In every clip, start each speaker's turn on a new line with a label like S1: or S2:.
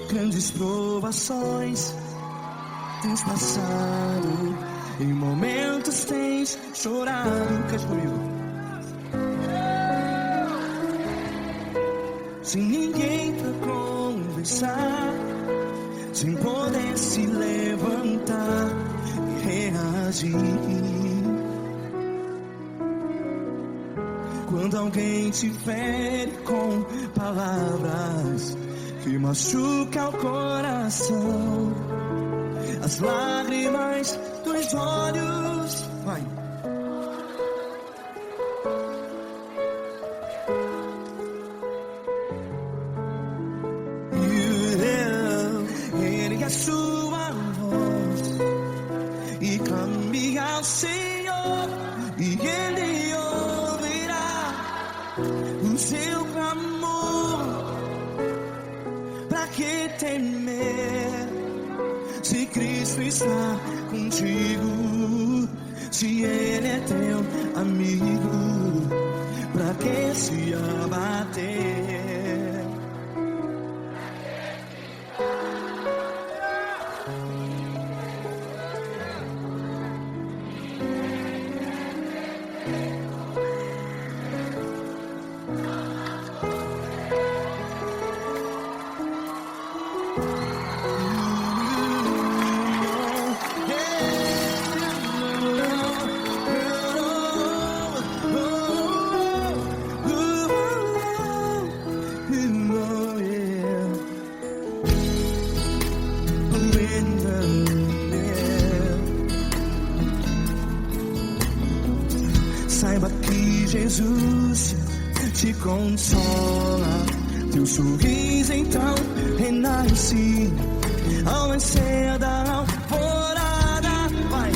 S1: Grandes provações tens passado, em momentos tens chorado. Cante comigo. Sem ninguém pra conversar, sem poder se levantar e reagir. Quando alguém te fere com palavras que machuca o coração, as lágrimas dos olhos, vai. Ergue a sua voz e clame ao Senhor, e Ele ouvirá o seu clamor. Pra que temer, se Cristo está contigo? Se Ele é teu amigo, pra que se abater? Saiba que Jesus te consola, teu sorriso então renasce ao nascer da alvorada. Vai.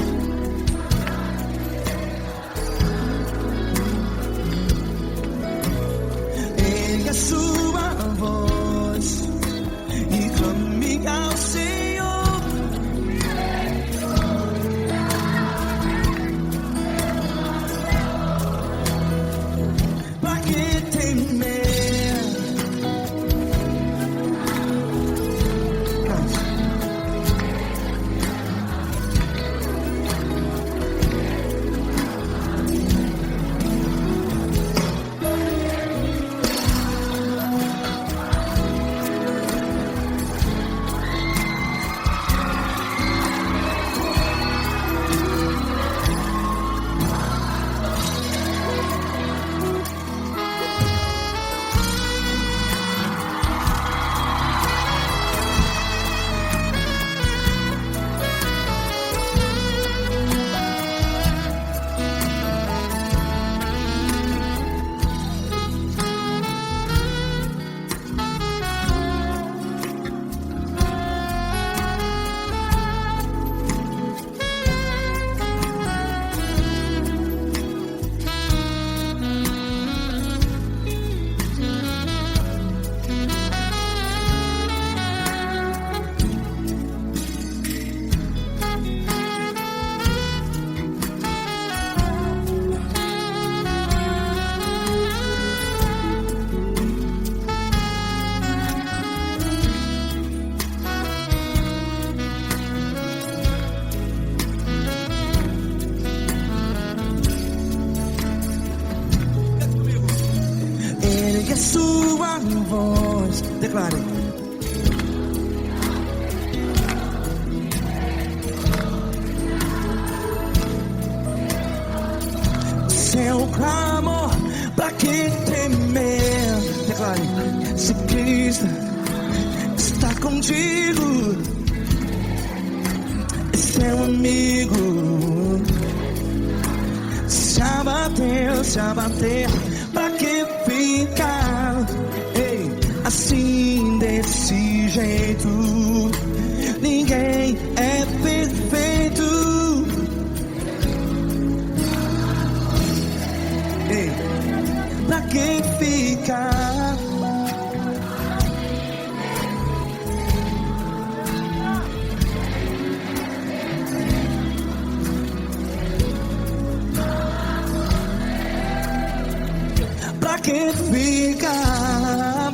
S1: Ergue a sua voz e clame ao Senhor. Ergue a sua voz, declare. Seu clamor, pra que temer? Declare. Se Cristo está contigo, é seu amigo. Se abater, pra que ficar assim desse jeito? Ninguém é perfeito. Pra que ficar? pra que ficar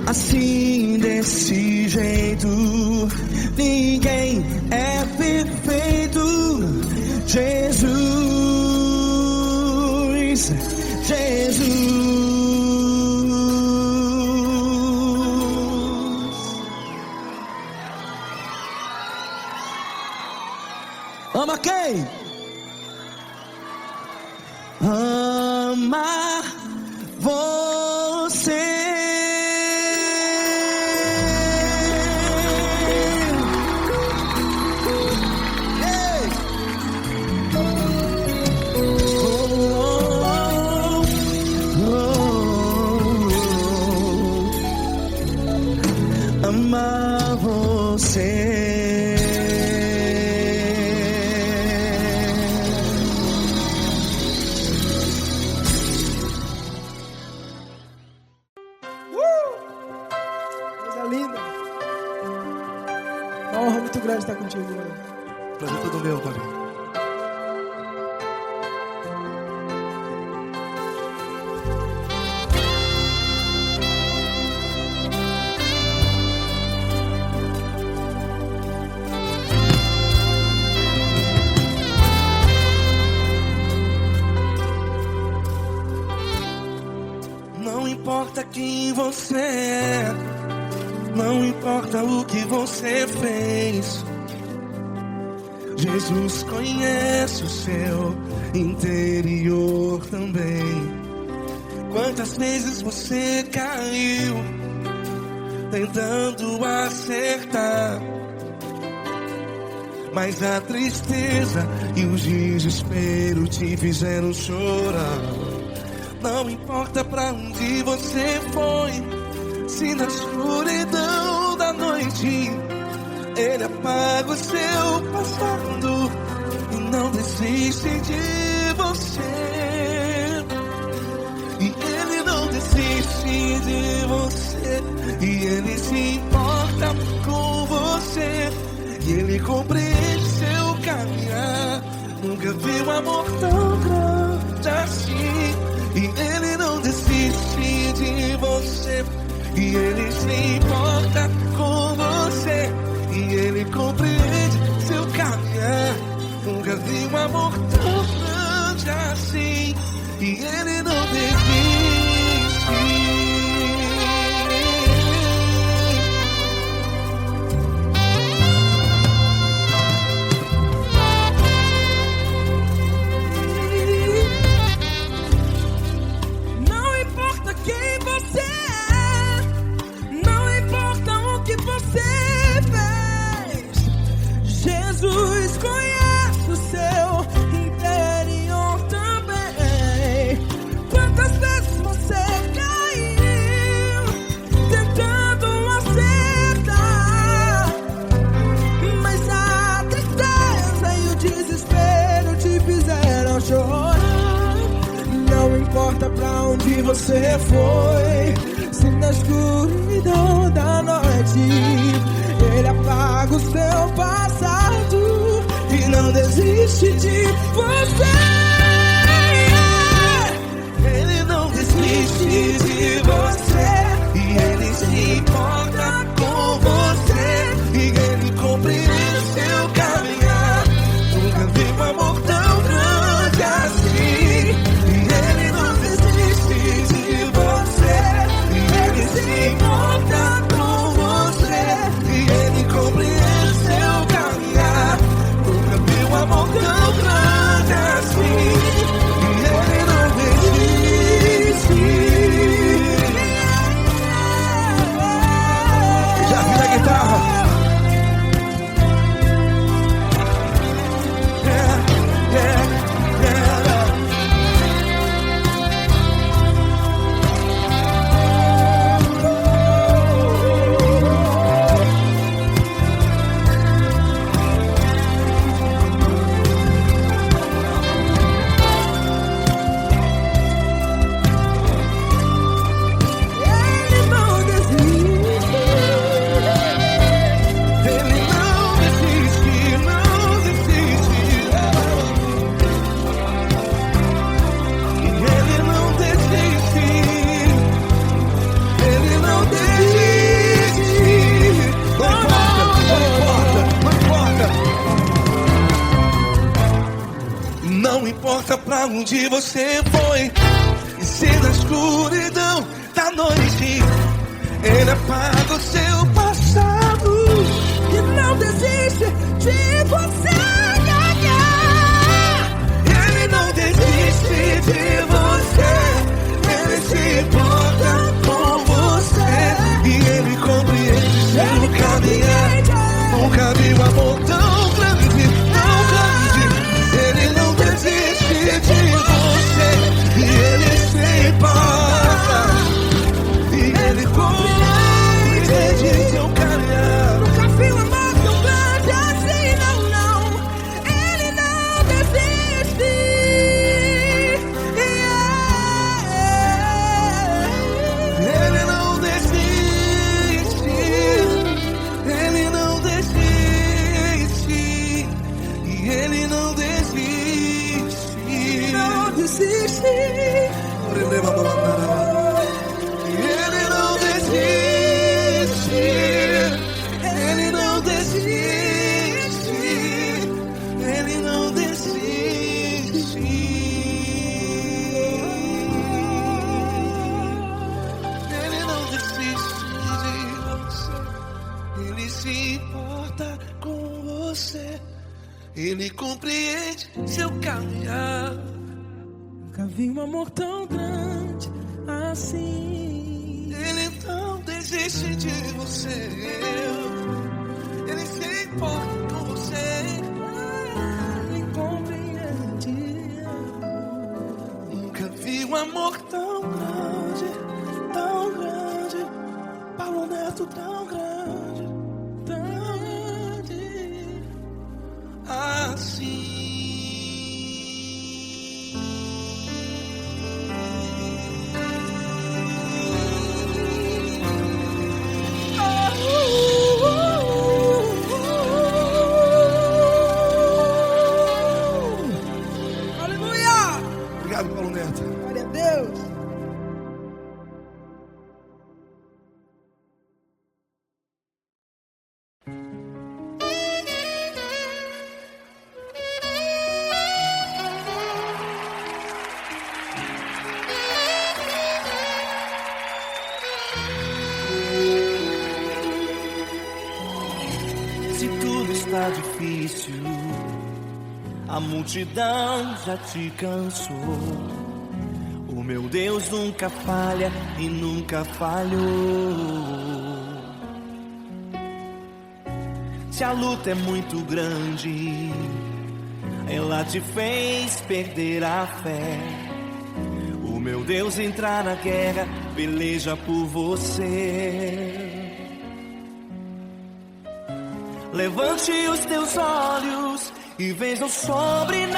S1: assim desse jeito? Ninguém é perfeito. Jesus, Jesus. Ama quem? Ama você. Ei! Ama você.
S2: Uma honra muito grande estar contigo, mano.
S1: Prazer todo meu, Davi. Não importa quem você é, não importa o que você fez, Jesus conhece o seu interior também. Quantas vezes você caiu tentando acertar, mas a tristeza e o desespero te fizeram chorar. Não importa pra onde você foi, se na escuridão da noite Ele apaga o seu passado e não desiste de você. E Ele não desiste de você, e Ele se importa com você, e Ele compreende seu caminhar. Nunca vi um amor tão grande assim. E Ele não desiste de você, e Ele se importa com você, e Ele compreende seu caminhar. Nunca vi um amor tão grande assim. E Ele não desiste.
S2: Jesus conhece o seu interior também. Quantas vezes você caiu tentando acertar, mas a tristeza e o desespero te fizeram chorar. Não importa pra onde você foi, se na escuridão da noite Ele apaga o seu passado e não desiste de você.
S1: Ele não desiste de você, e Ele se importa com você, e Ele compreende seu caminhar. Nunca vi um amor tão grande assim. E Ele não desiste de você, e Ele se importa com você, e Ele compreende seu caminhar. Nunca vi um amor tão grande assim. pra onde você foi. E se na escuridão da noite Ele apaga o seu passado
S2: e não desiste de você.
S1: Ele não desiste de você. Ele se importa com você. E Ele compreende seu caminhar. Nunca vi um amor tão grande, tão grande. Ele não desiste de você. E Ele se importa. E Ele compreende seu caminhar.
S2: Nunca vi um amor tão grande assim, não, não. Ele não desiste.
S1: Ele não desiste. Ele não desiste. E Ele não desiste.
S2: Não desiste.
S1: Ele não desiste. Ele não desiste. Ele não desiste. Ele não desiste de você. Ele se importa com você. Ele compreende seu caminhar.
S2: Nunca vi um amor tão grande assim.
S1: Ele não desiste de você. Ele se importa com você.
S2: Ele compreende.
S1: Nunca vi um amor tão grande, tão grande. Paulo Neto tão grande, tão grande assim.
S2: Aleluia!
S1: Obrigado, Paulo Neto.
S2: Glória a Deus.
S1: Se tudo está difícil, a multidão já te cansou. O meu Deus nunca falha e nunca falhou. Se a luta é muito grande, ela te fez perder a fé. O meu Deus entrar na guerra, peleja por você. Levante os teus olhos e veja o sobrenatural.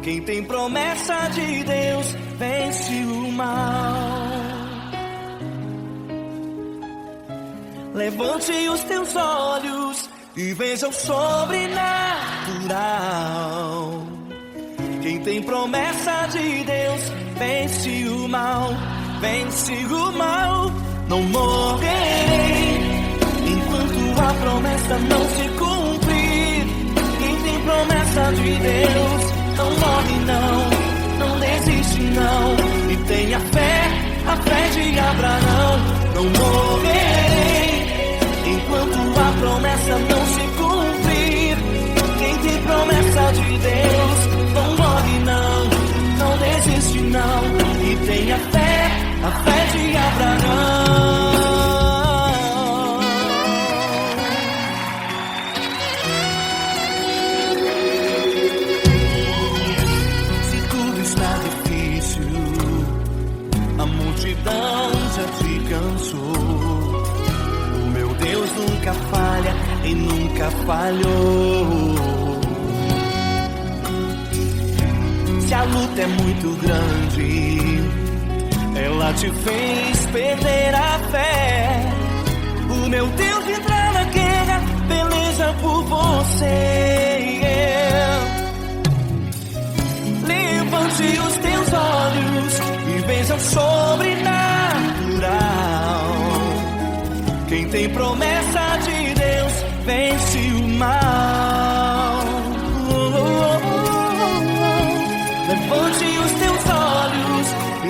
S1: Quem tem promessa de Deus vence o mal. Levante os teus olhos e veja o sobrenatural. Quem tem promessa de Deus vence o mal, vence o mal. Não morrerei enquanto a promessa não se cumprir. Quem tem promessa de Deus não morre não, não desiste não. E tenha fé, a fé de Abraão. Não morrerei enquanto a promessa não se cumprir. Quem tem promessa de Deus não morre não, não desiste não. E tenha fé, a fé de Abraão. Se tudo está difícil, a multidão já te cansou. O meu Deus nunca falha e nunca falhou. Se a luta é muito grande, ela te fez perder a fé. O meu Deus entrar na guerra, peleja por você. Levante os teus olhos e veja o sobrenatural. Quem tem promessa de Deus vence o mal.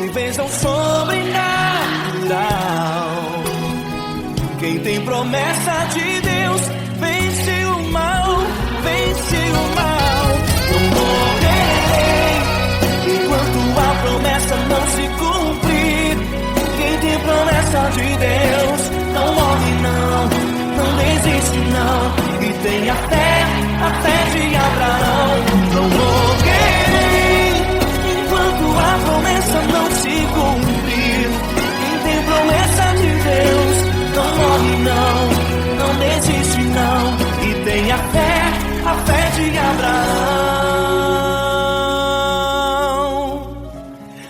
S1: e bênção sobrenatural. Quem tem promessa de Deus vence o mal, vence o mal. Não morrerei enquanto a promessa não se cumprir. Quem tem promessa de Deus não morre não, não desiste não. E tem a fé de Abraão. Não morrerei enquanto a promessa não se cumprir. Quem tem promessa de Deus não morre não, não desiste não. E tem a fé de Abraão.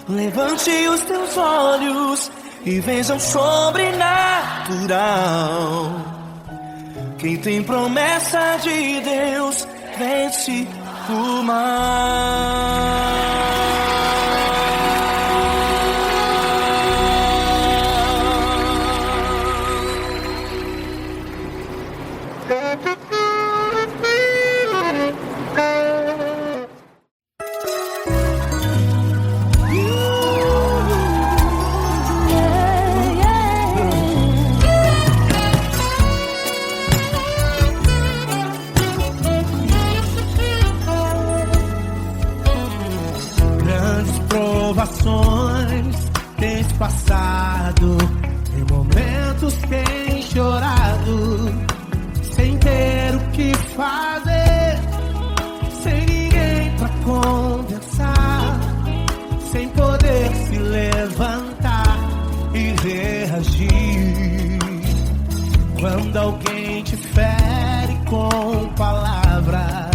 S1: Levante os teus olhos e veja o sobrenatural. Quem tem promessa de Deus vence o mal.
S3: Provações tens passado, em momentos tens chorado, sem ter o que fazer, sem ninguém pra conversar, sem poder se levantar e reagir. Quando alguém te fere com palavras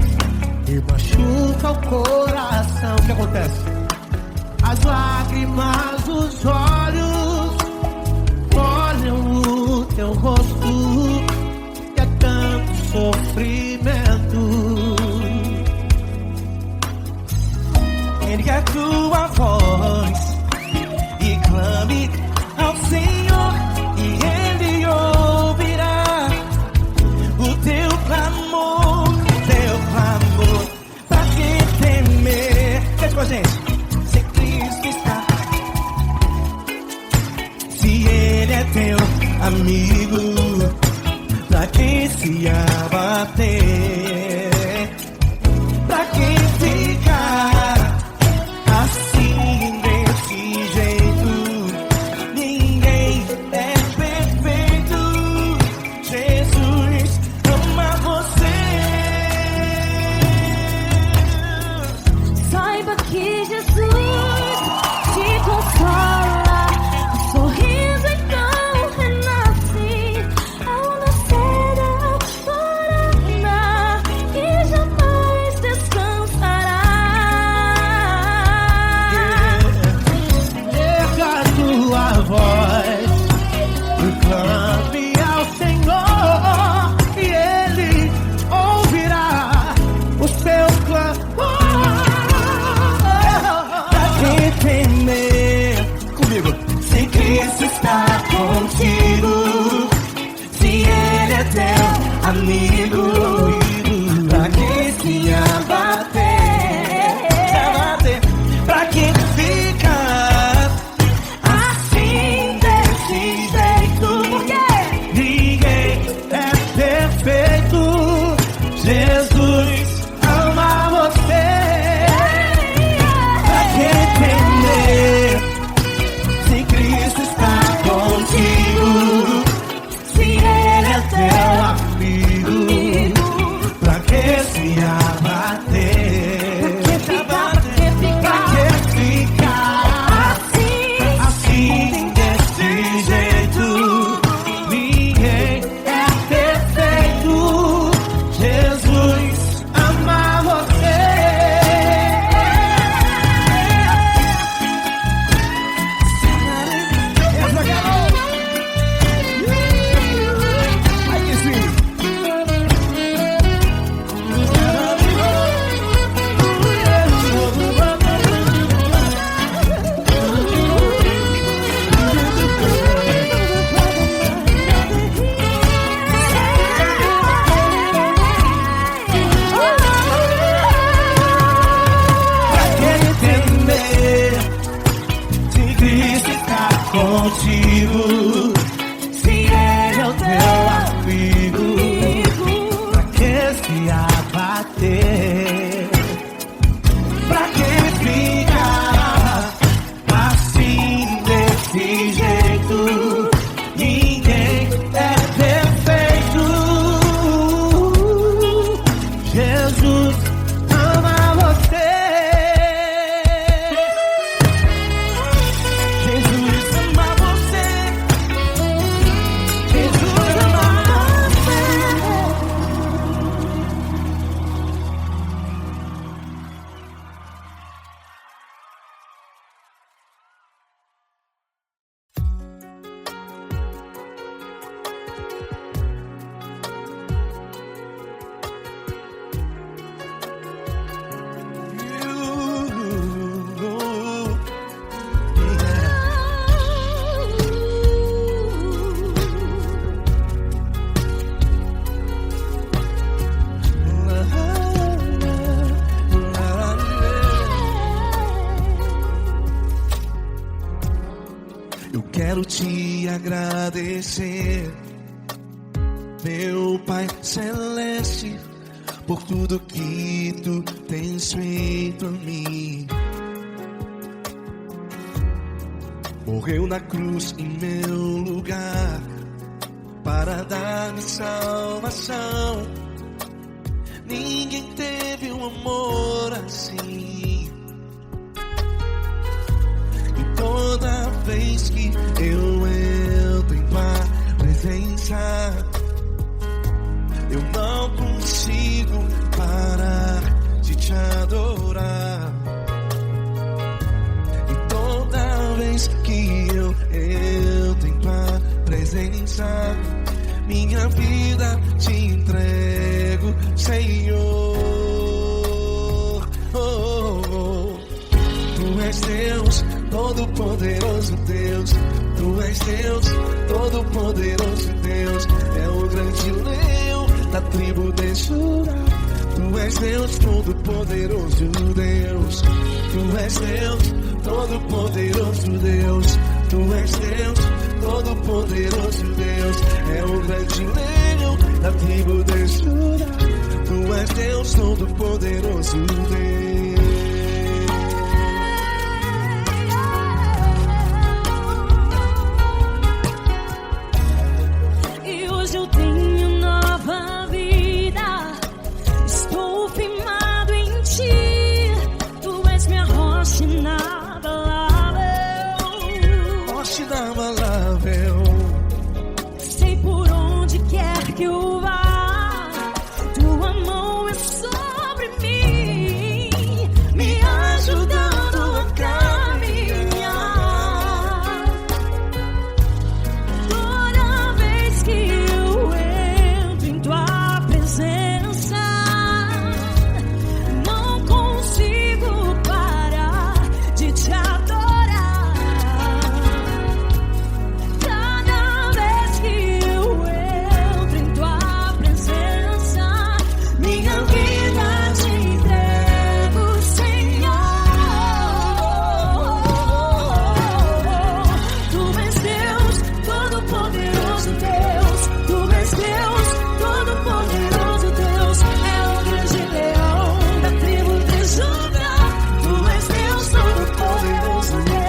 S3: e machuca o coração, o que acontece? As lágrimas dos olhos molham o teu rosto e é tanto sofrimento.
S1: Ergue a tua voz e clame ao Senhor e Ele ouvirá o teu clamor, pra que temer? Cante com a gente. É teu amigo, pra quem se abater, pra quem ficar assim desse jeito. Ninguém é perfeito, Jesus ama você.
S2: Saiba que Jesus te consola, o sorriso então renasce ao nascer da alvorada.
S3: contigo. Se ele é o teu amigo, pra que se abater? Pra que ficar assim desse jeito? Ninguém é perfeito. Jesus ama você. Jesus ama você. Jesus ama você.
S1: Eu quero te agradecer, meu Pai Celeste, por tudo que tu tens feito a mim. Morreu na cruz em meu lugar para dar-me salvação. Ninguém teve um amor assim. E toda vez que eu entro em tua presença, eu não consigo parar de te adorar. E toda vez que eu entro em tua presença, minha vida te entrego, Senhor. Tu és Deus, Todo-Poderoso Deus. Tu és Deus, Todo-Poderoso Deus. É o grande leão da tribo de Judá. Tu és Deus, Todo-Poderoso Deus. Tu és Deus, Todo-Poderoso Deus. Tu és Deus, Todo-Poderoso Deus. É o grande leão da tribo de Judá. Tu és Deus, Todo-Poderoso Deus.
S2: E hoje eu tenho nova vida. Estou firmado em ti. Tu és minha rocha inabalável.
S1: Rocha inabalável.
S2: Sei por onde quer que eu vá, tua mão é sobre mim, me ajudando a caminhar. Toda vez que eu entro em tua presença, não consigo parar de te adorar. Cada vez que eu entro em tua presença, minha vida te entrego, Senhor. Tu és Deus, Todo-Poderoso Deus. Tu és Deus, Todo-Poderoso Deus. É o grande leão da tribo de Judá. Tu és Deus, Todo-Poderoso Deus.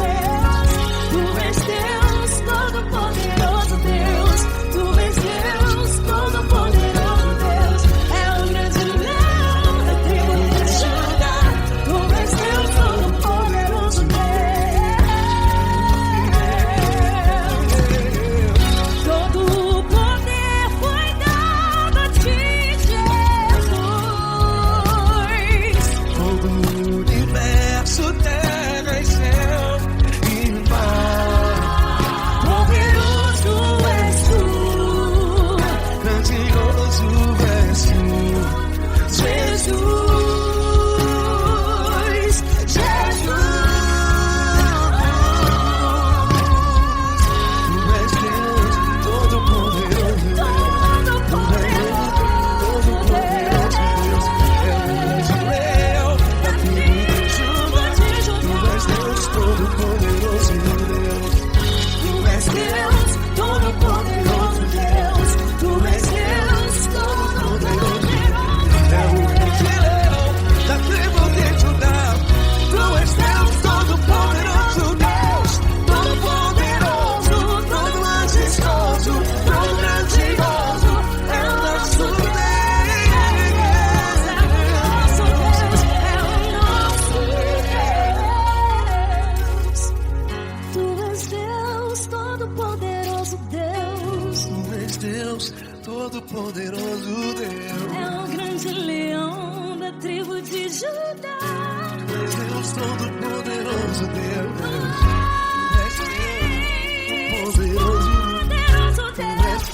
S2: Tu és Deus, Todo-Poderoso Deus. Tu és Deus, Todo-Poderoso Deus. É o grande leão da tribo de Judá. Tu és Deus, Todo-Poderoso Deus. Todo o poder foi dado a ti, Jesus.
S1: Todo o universo, terra e céu e mar.
S2: Poderoso és tu,
S1: Grandioso és tu,
S2: Jesus. Jesus.
S1: Tu és Deus, Todo-Poderoso Deus. Tu és Todo-Poderoso Deus. É o grande leão da tribo de Judá. Tu és Deus, Todo-Poderoso Deus. Tu és Todo-Poderoso Deus.
S2: É o grande leão da tribo de Judá.
S1: Deus Todo-Poderoso Deus.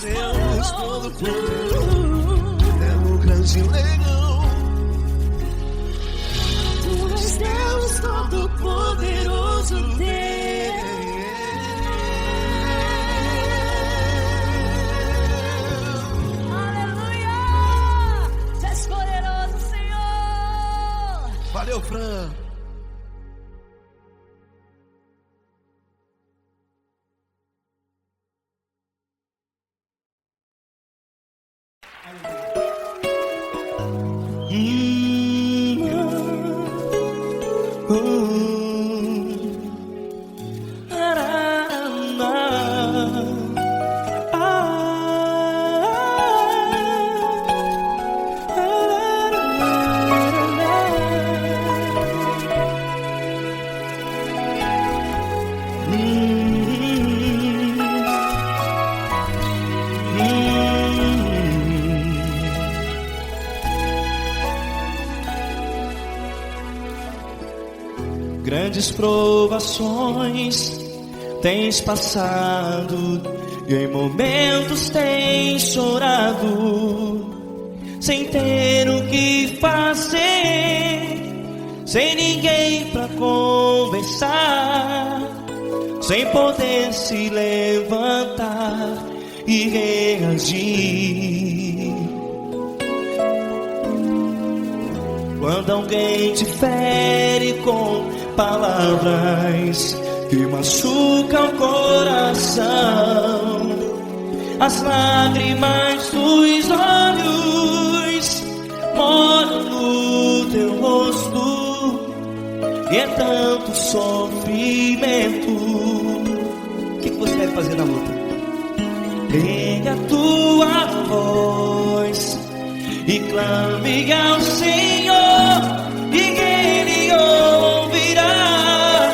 S1: Deus Todo-Poderoso, é o grande leão.
S2: Tu és Deus Todo-Poderoso, Deus. Aleluia! Tu és poderoso, Senhor.
S1: Valeu, Fran.
S3: Grandes provações tens passado e em momentos tens chorado, sem ter o que fazer, sem ninguém pra conversar, sem poder se levantar e reagir. Quando alguém te fere com palavras que machucam o coração, as lágrimas dos olhos molham no teu rosto, e é tanto sofrimento. O que você deve fazer na luta? Erga a tua voz e clame ao Senhor, e Ele ouvirá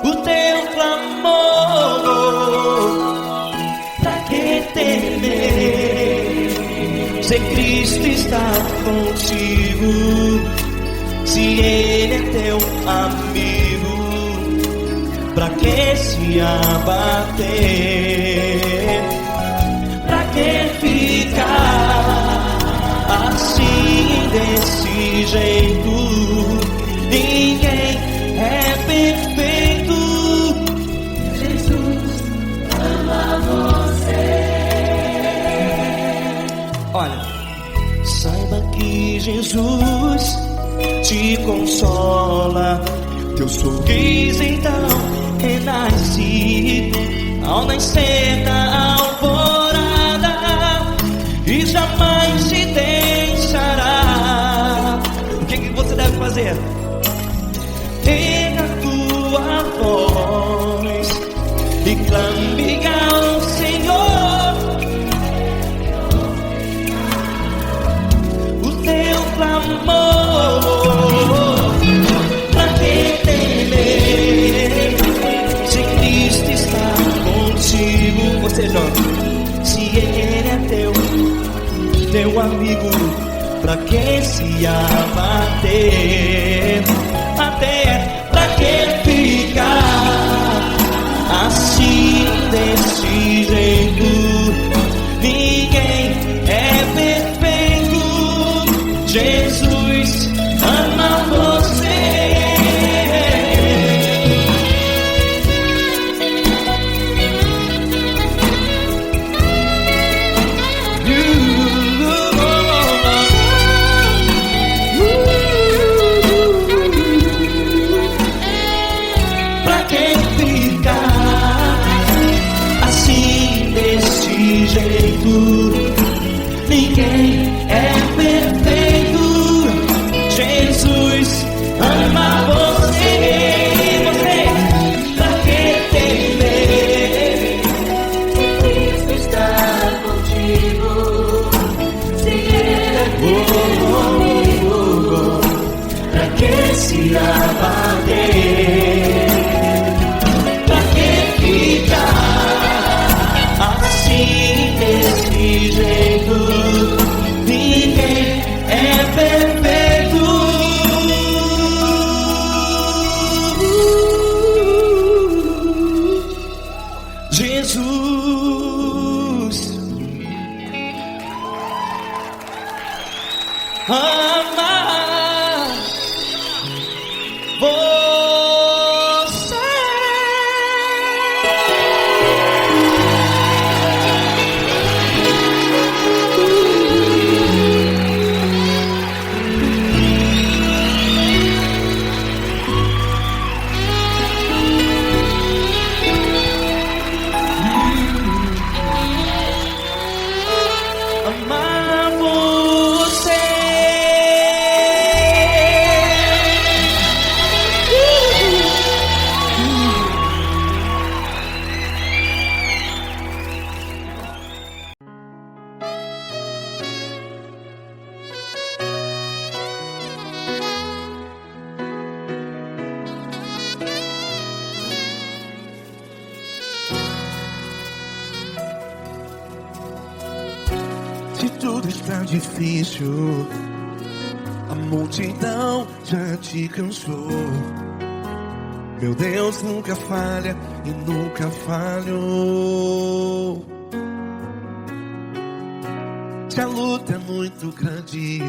S3: o teu clamor. Pra que temer, se Cristo está contigo, se Ele é teu amigo? Pra que se abater? Pra que ficar assim, desse jeito? Ninguém é perfeito. Jesus ama você. Olha, saiba que Jesus te consola, teu sorriso então renasce ao nascer da alvorada, e jamais te deixará. O que você deve fazer? Erga a tua voz e clame ao Senhor, o teu clamor. Pra que temer, se Cristo está contigo? Você joga. Se Ele é teu amigo, pra que se abater? Até pra que ficar assim, desse jeito? Ninguém é perfeito. Jesus ama você.
S1: está difícil, a multidão já te cansou. Meu Deus nunca falha e nunca falhou. Se a luta é muito grande,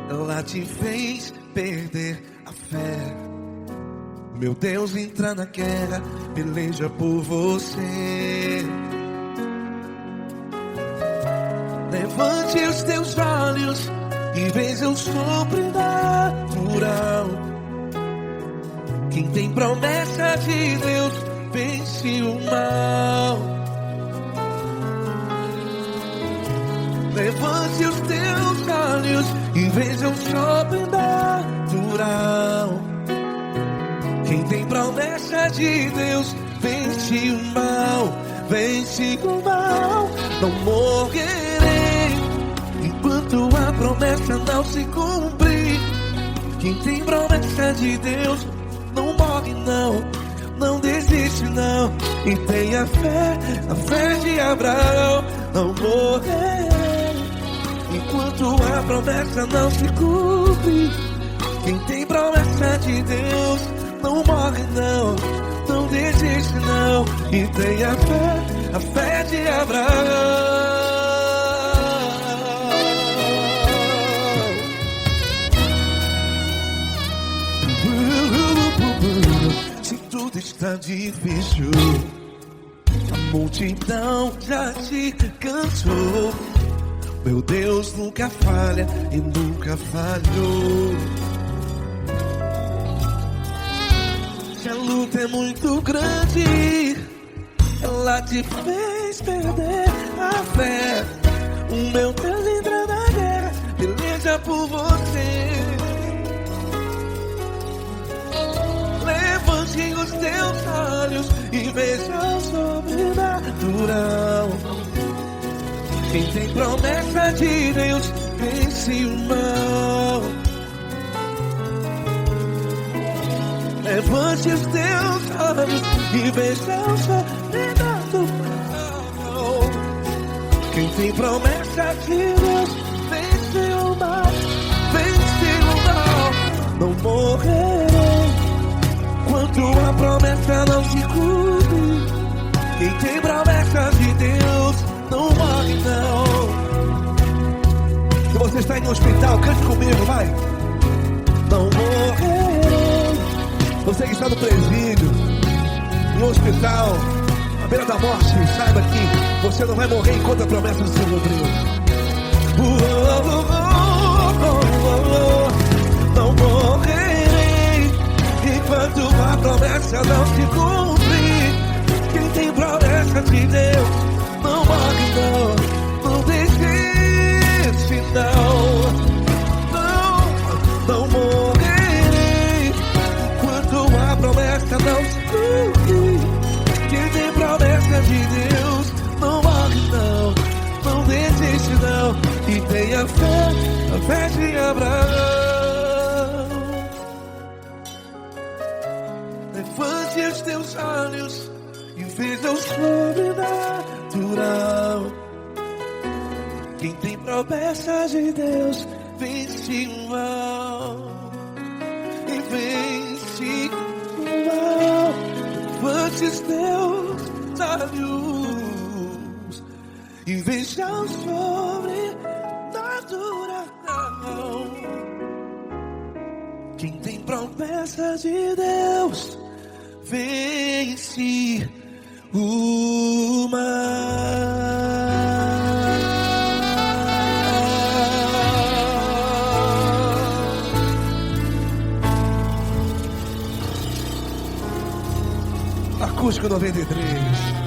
S1: ela te fez perder a fé. Meu Deus entra na guerra, peleja por você. Levante os teus olhos e veja o sobrenatural. Quem tem promessa de Deus vence o mal. Levante os teus olhos e veja o sobrenatural. Quem tem promessa de Deus vence o mal. Vence o mal. Não morrerei enquanto a promessa não se cumprir. Quem tem promessa de Deus não morre não, não desiste não. E tenha fé, a fé de Abraão. Não morrerei enquanto a promessa não se cumpre. Quem tem promessa de Deus não morre não, não desiste não. E tenha fé, a fé de Abraão. Se tudo está difícil, a multidão já te cansou. Meu Deus nunca falha e nunca falhou. Se a luta é muito grande, ela te fez perder a fé. O meu Deus entra na guerra, peleja por você. Levante os teus olhos e veja o sobrenatural. Quem tem promessa de Deus vence o mal. Levante os teus olhos e veja o sobrenatural. Quem tem promessa de Deus vence o mal. Vence o mal. Não morrerei enquanto a promessa não se cumpre. Quem tem promessa de Deus não morre não. Se você está em um hospital, cante comigo, vai. Não morrerei. Você que está no presídio, em um hospital, à beira da morte, saiba que você não vai morrer enquanto a promessa se cumpriu. Não morrerei enquanto a promessa não se cumprir. Quem tem promessa de Deus não morre não, não desiste não. Não morrerei enquanto a promessa não se cumprir. Quem tem promessa de Deus não morre não, não desiste não. E tenha fé, a fé de Abraão. Levante os teus olhos e veja o sobrenatural. Quem tem promessa de Deus vence o mal. E vence o mal. Levante os teus olhos e veja o sobrenatural. Quem tem promessa de Deus vence o mal. Acústico 93.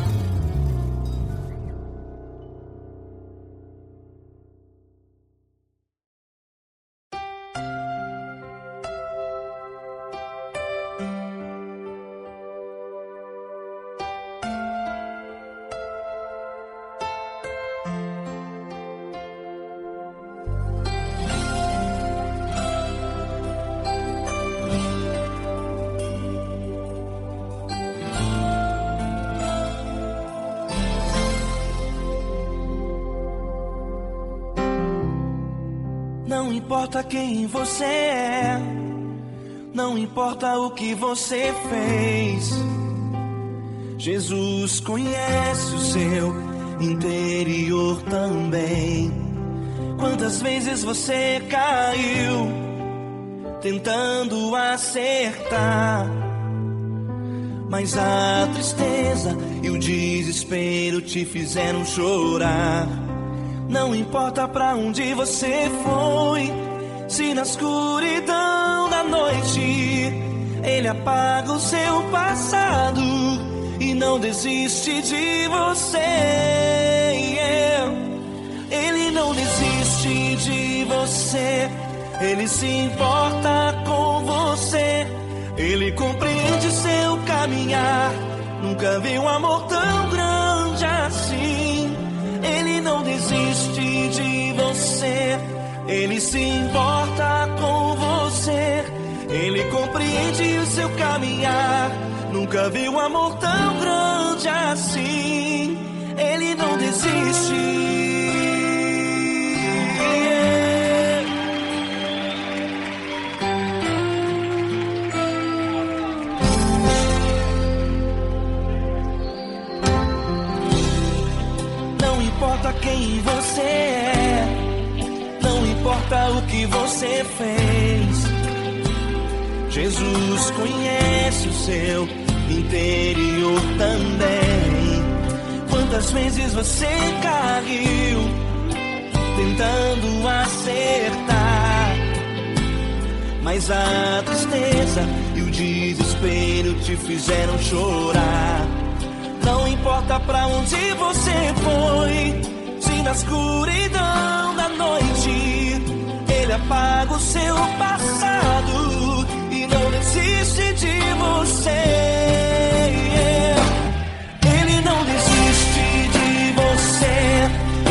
S1: Não importa quem você é, não importa o que você fez, Jesus conhece o seu interior também. Quantas vezes você caiu tentando acertar, mas a tristeza e o desespero te fizeram chorar. Não importa pra onde você foi, se na escuridão da noite Ele apaga o seu passado e não desiste de você. Ele não desiste de você, Ele se importa com você, Ele compreende seu caminhar. Nunca vi um amor tão grande assim. Ele não desiste de você, Ele se importa com você, Ele compreende o seu caminhar. Nunca vi um amor tão grande assim. Ele não desiste. Não importa quem você é, não importa o que você fez, Jesus conhece o seu interior também. Quantas vezes você caiu tentando acertar, mas a tristeza e o desespero te fizeram chorar. Não importa pra onde você foi, se na escuridão da noite Ele apaga o seu passado e não desiste de você. Ele não desiste de você,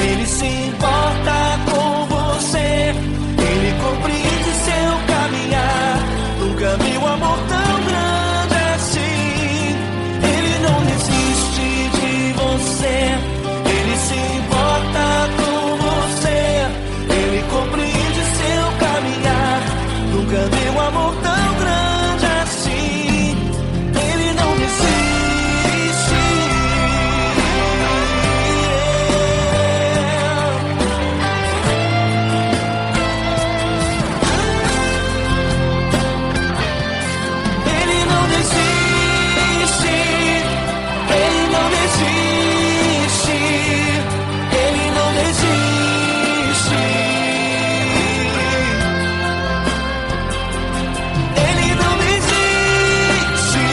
S1: Ele se importa com você, Ele compreende seu caminhar. Nunca vi um amor tão grande assim. Ele não desiste de você, Ele se importa com você, Ele compreende seu caminhar. Nunca vi um amor tão grande assim. Ele não desiste. Ele não desiste. Ele não desiste. Ele não desiste. Ele não desiste.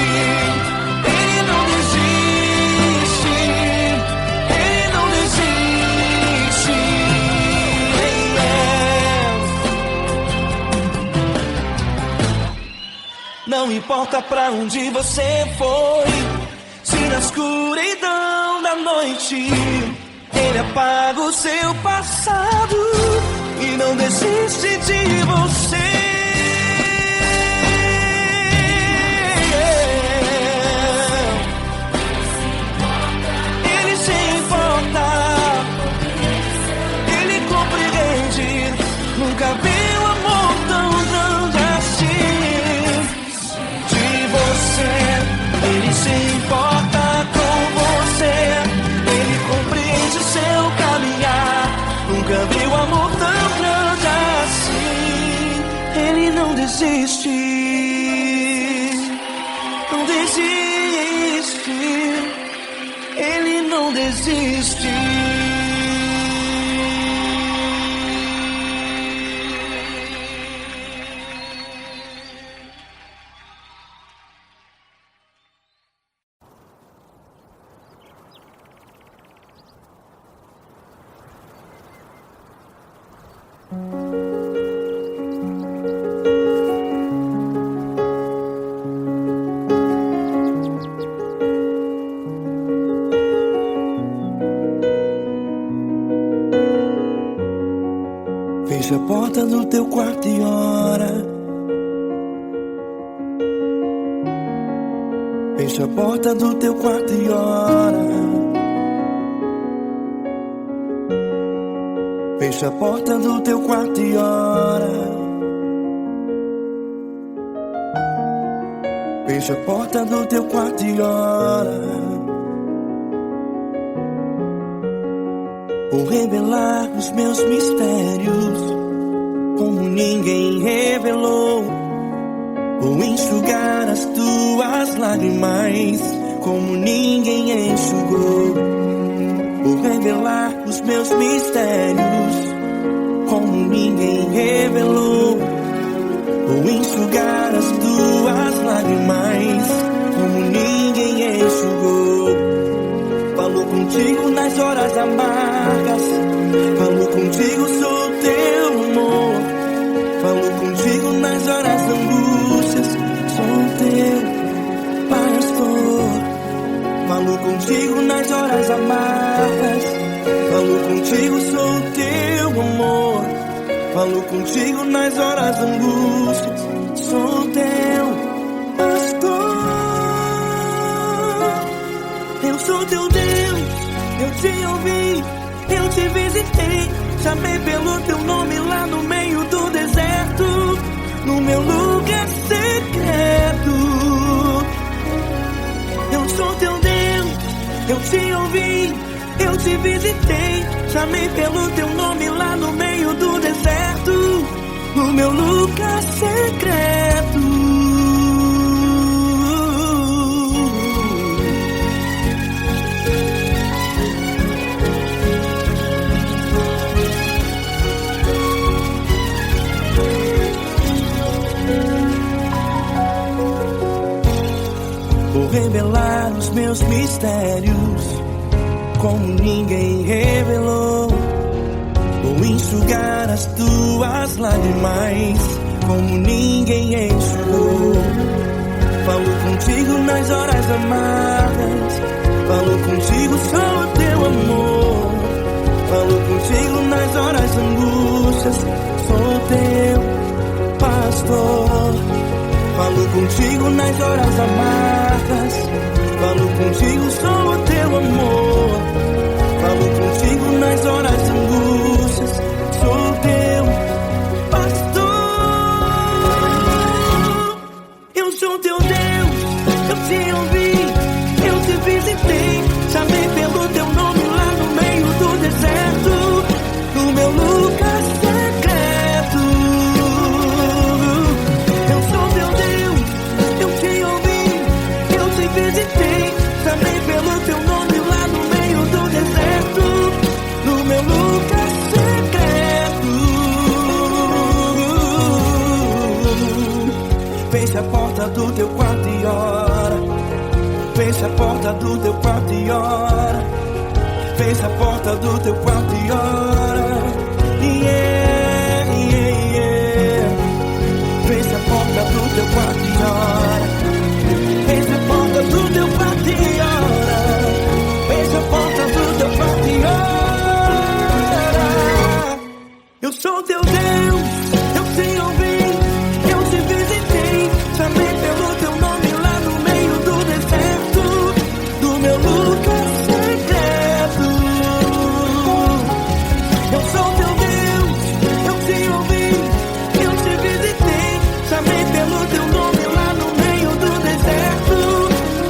S1: Ele não desiste. Ele não desiste. Não importa pra onde você foi, se na escuridão da noite Ele apaga o seu passado e não desiste de você. Ele se importa, Ele compreende. Nunca vi um amor tão grande assim. De você, Ele se importa com você, Ele compreende seu caminhar. Nunca vi um amor tão grande assim. Ele não desiste, não desiste. Ele não desiste. Fecha a porta do teu quarto e ora. Fecha a porta do teu quarto e ora. Fecha a porta do teu quarto e ora. Fecha a porta do teu quarto e ora. Vou revelar os meus mistérios como ninguém revelou. Vou enxugar as tuas lágrimas como ninguém enxugou. Vou revelar os meus mistérios como ninguém revelou. Vou enxugar as tuas lágrimas como ninguém enxugou. Falou contigo nas horas amargas, falou contigo, sou teu amor. Falou contigo nas horas angústias, sou teu pastor. Falou contigo nas horas amargas, falou contigo, sou teu amor. Falou contigo nas horas angústias, sou teu pastor. Eu sou teu Deus, eu te ouvi, eu te visitei. Chamei pelo teu nome lá no meio do deserto, no meu lugar secreto. Eu sou teu Deus, eu te ouvi, eu te visitei. Chamei pelo teu nome lá no meio do deserto, no meu lugar secreto. Vou revelar os meus mistérios como ninguém revelou. Vou enxugar as tuas lágrimas como ninguém enxugou. Falou contigo nas horas amargas, falou contigo, sou teu amor. Falou contigo nas horas angústias, sou teu pastor. Falou contigo nas horas amargas, falou contigo, sou teu amor. Falou contigo nas horas angústias, sou teu pastor. Eu sou teu Deus, eu te ouvi, eu te visitei. Chamei pelo teu nome lá no meio do deserto, no meu lugar secreto. Eu sou teu Deus, eu te ouvi, eu te visitei. Chamei pelo teu nome lá no meio do deserto, no meu lugar secreto. Fecha a porta do teu quarto e ora. Fecha a porta do teu quarto e ora. Fecha a porta do teu quarto e ora. Yeah, yeah, yeah. Fecha a porta do teu quarto e ora. Fecha a porta do teu quarto e ora. Fecha a porta do teu quarto e ora. Eu sou teu Deus, eu te ouvi, eu te visitei. Chamei pelo teu nome lá no meio do deserto, do meu lugar secreto. Eu sou teu Deus, eu te ouvi, eu te visitei. Chamei pelo teu nome lá no meio do deserto,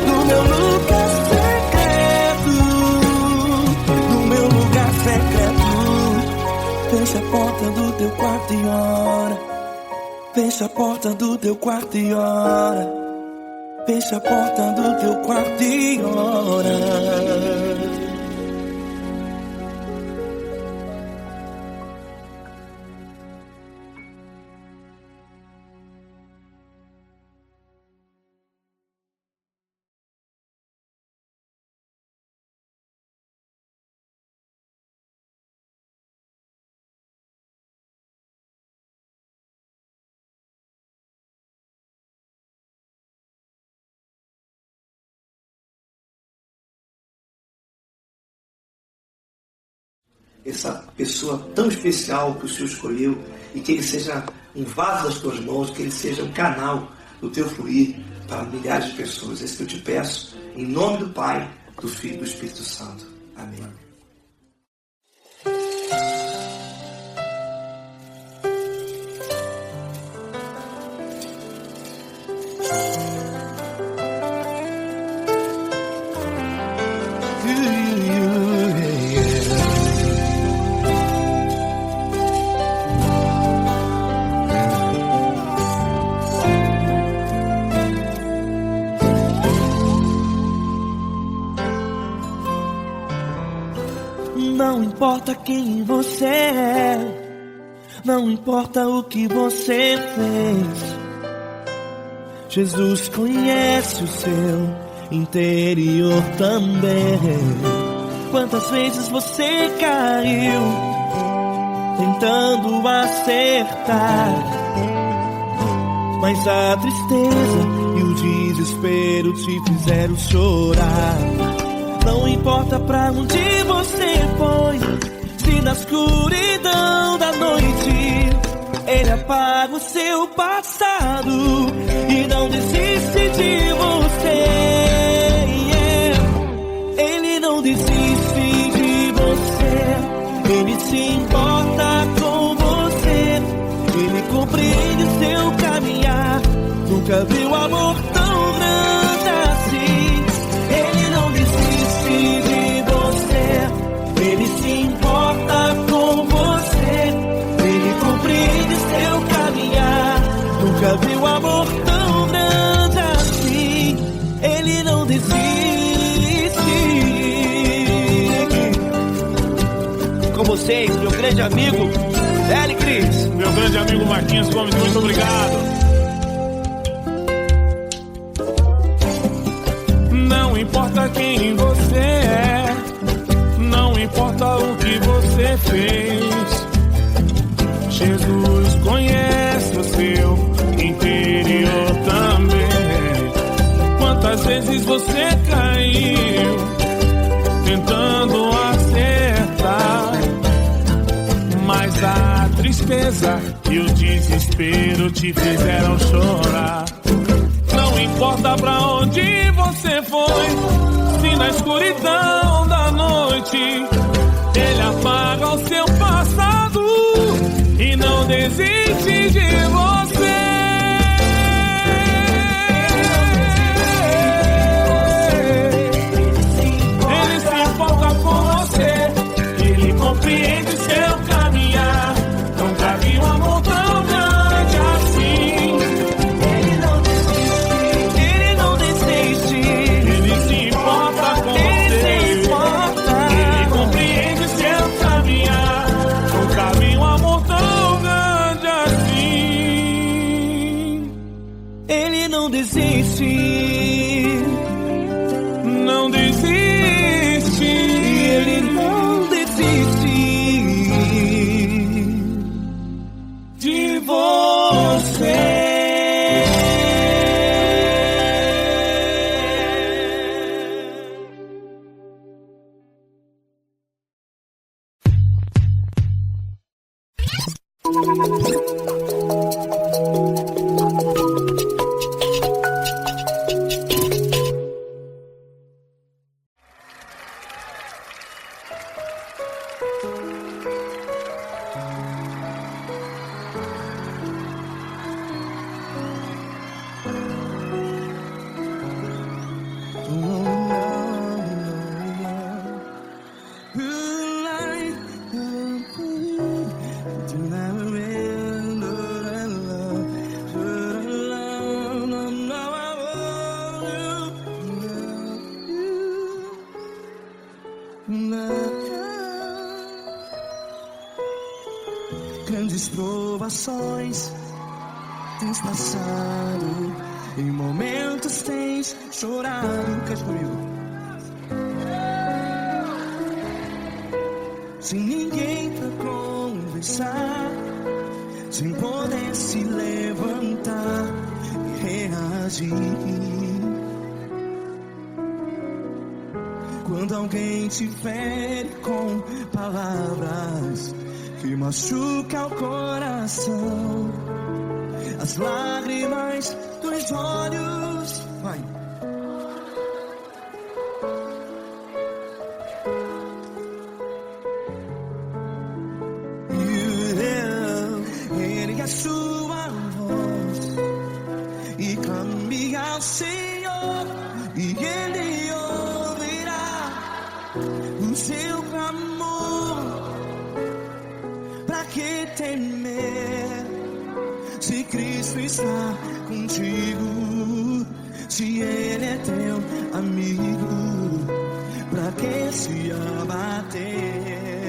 S1: no meu lugar secreto, no meu lugar secreto. Fecha a porta do teu quarto e ora. Fecha a porta do teu quarto e ora. Fecha a porta do teu quarto e ora.
S4: Essa pessoa tão especial que o Senhor escolheu, e que ele seja um vaso das tuas mãos, que ele seja um canal do teu fluir para milhares de pessoas. É isso que eu te peço, em nome do Pai, do Filho e do Espírito Santo. Amém.
S1: Não importa quem você é, não importa o que você fez, Jesus conhece o seu interior também. Quantas vezes você caiu tentando acertar, mas a tristeza e o desespero te fizeram chorar. Não importa pra onde você foi, se na escuridão da noite Ele apaga o seu passado e não desiste de você. Ele não desiste de você, Ele se importa com você, Ele compreende seu caminhar. Nunca viu amor tão grande assim. Ele não desiste de você, Ele se importa com você, Ele compreende seu caminhar. Nunca viu amor tão grande assim. Ele não desiste. Com vocês, meu grande amigo L. Cris.
S3: Meu grande amigo Marquinhos Gomes, muito obrigado. Não importa quem você é, não importa o que você fez, Jesus conhece o seu interior também. Quantas vezes você caiu tentando acertar, mas a tristeza e o desespero te fizeram chorar. Não importa pra onde você foi, se na escuridão da noite Ele apaga o seu passado e não desiste de você. Ele se importa com você, Ele compreende seu caminhar. Nunca vi um amor tão grande assim. Ele não desiste, Ele se importa com você, Ele compreende seu caminhar. Nunca vi um amor tão grande assim.
S1: Ele não desiste,
S3: não desiste,
S1: Ele não desiste
S3: de você.
S1: Grandes provações tens passado, em momentos tens chorado. Cante comigo. Sem ninguém pra conversar, sem poder se levantar e reagir. Quando alguém te fere com palavras que machuca o coração, as lágrimas dos olhos, vai. Ergue a sua voz e clame ao Senhor, e Ele ouvirá o seu clamor. Pra que temer, se Cristo está contigo, se Ele é teu amigo? Pra que se abater?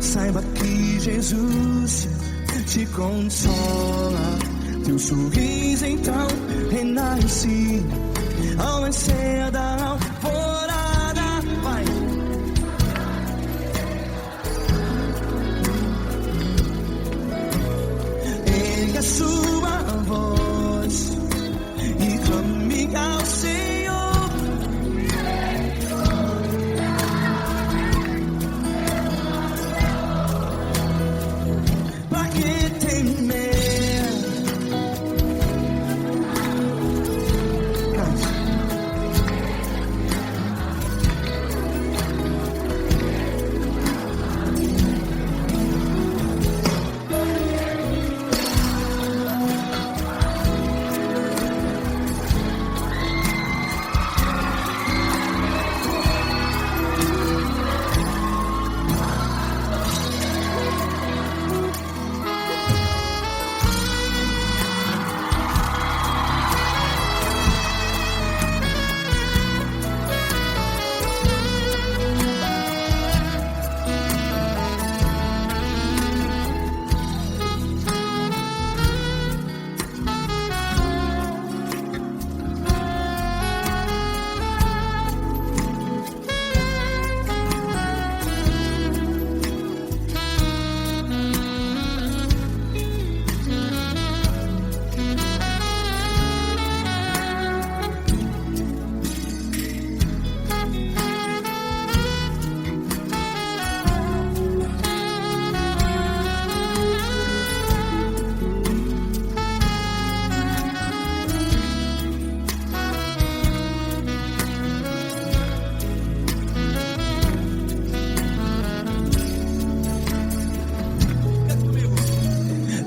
S1: Saiba que Jesus te consola, teu sorriso então renasce ao nascer da alvorada. Vai. Ergue a sua voz e clame ao Senhor. Pra que temer?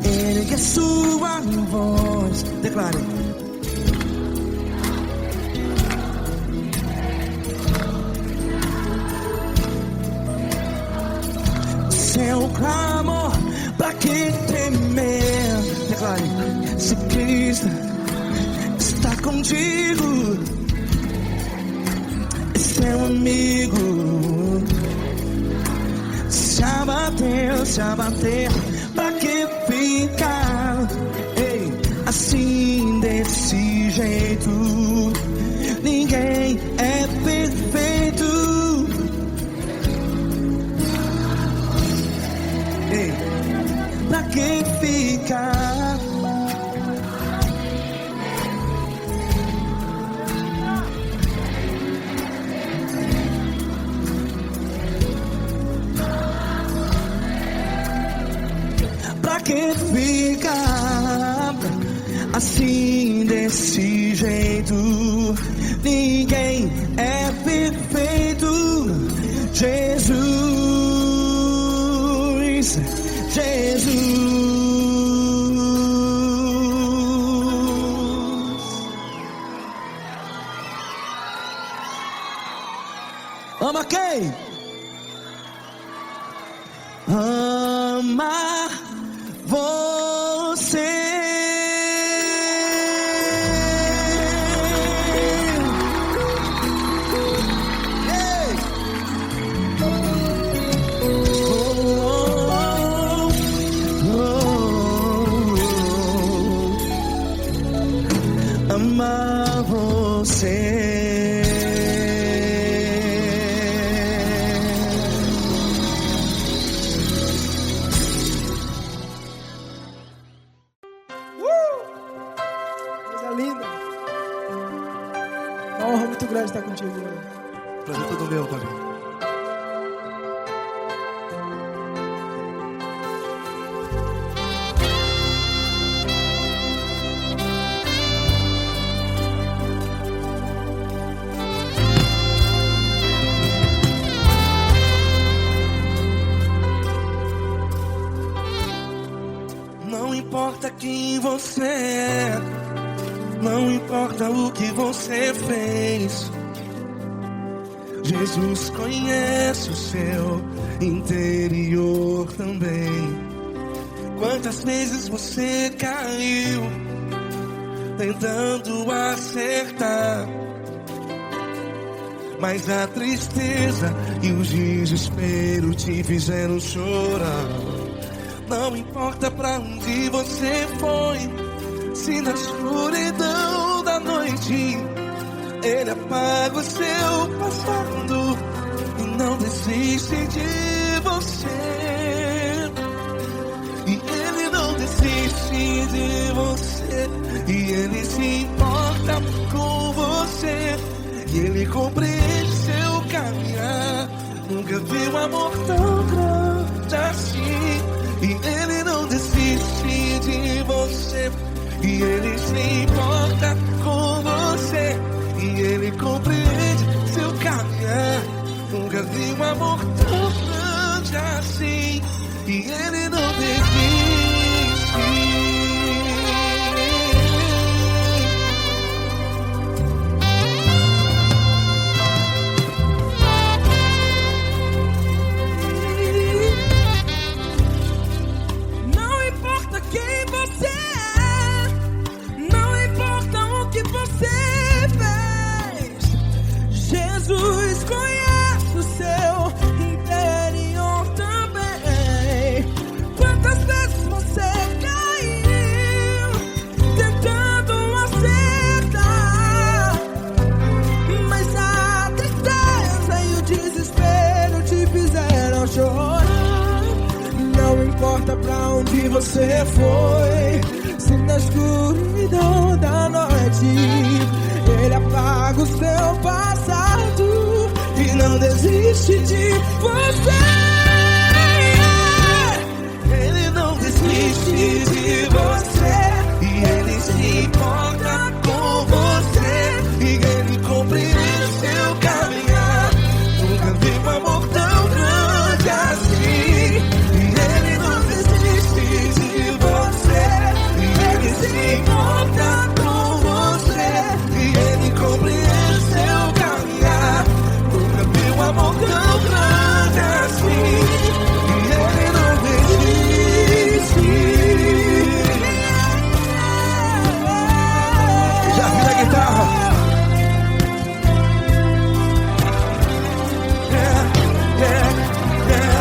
S1: Ergue a sua voz, declare. Seu clamor, pra que temer? Declare. Se Cristo está contigo, é seu amigo. Se abater, pra que ficar? Ei, assim desse jeito, ninguém é perfeito. Ei, pra que ficar? Pra que ficar assim desse jeito? Ninguém é perfeito. Jesus, Jesus. Ama quem? Ama você. Ei. Ama você.
S5: Uma honra muito grande estar contigo, Lord.
S1: Prazer todo meu, Paulinho. importa quem você é, não importa o que você fez, Jesus conhece o seu interior também. Quantas vezes você caiu tentando acertar, mas a tristeza e o desespero te fizeram chorar. Não importa pra onde você foi, se na escuridão da noite Ele apaga o seu passado e não desiste de você. E Ele não desiste de você, e Ele se importa com você, e Ele compreende seu caminhar. Nunca vi um amor tão grande assim. E Ele não desiste de você, e Ele se importa com você, e Ele compreende seu caminhar. Nunca vi um amor tão grande assim. E Ele não desiste.
S5: Jesus conhece o seu interior também. Quantas vezes você caiu tentando acertar, mas a tristeza e o desespero te fizeram chorar. Não importa pra onde você foi, se na escuridão da noite Ele apaga o seu passado e não desiste de você.
S1: Ele não desiste de você, e Ele se importa com você, e Ele compreende seu caminhar. Nunca vi um amor tão grande assim. E Ele não desiste de você, e Ele se importa com você, e Ele compreende seu caminhar. Nunca vi um amor tão grande assim. E Ele não desiste. Já vi a guitarra. Yeah, yeah, yeah.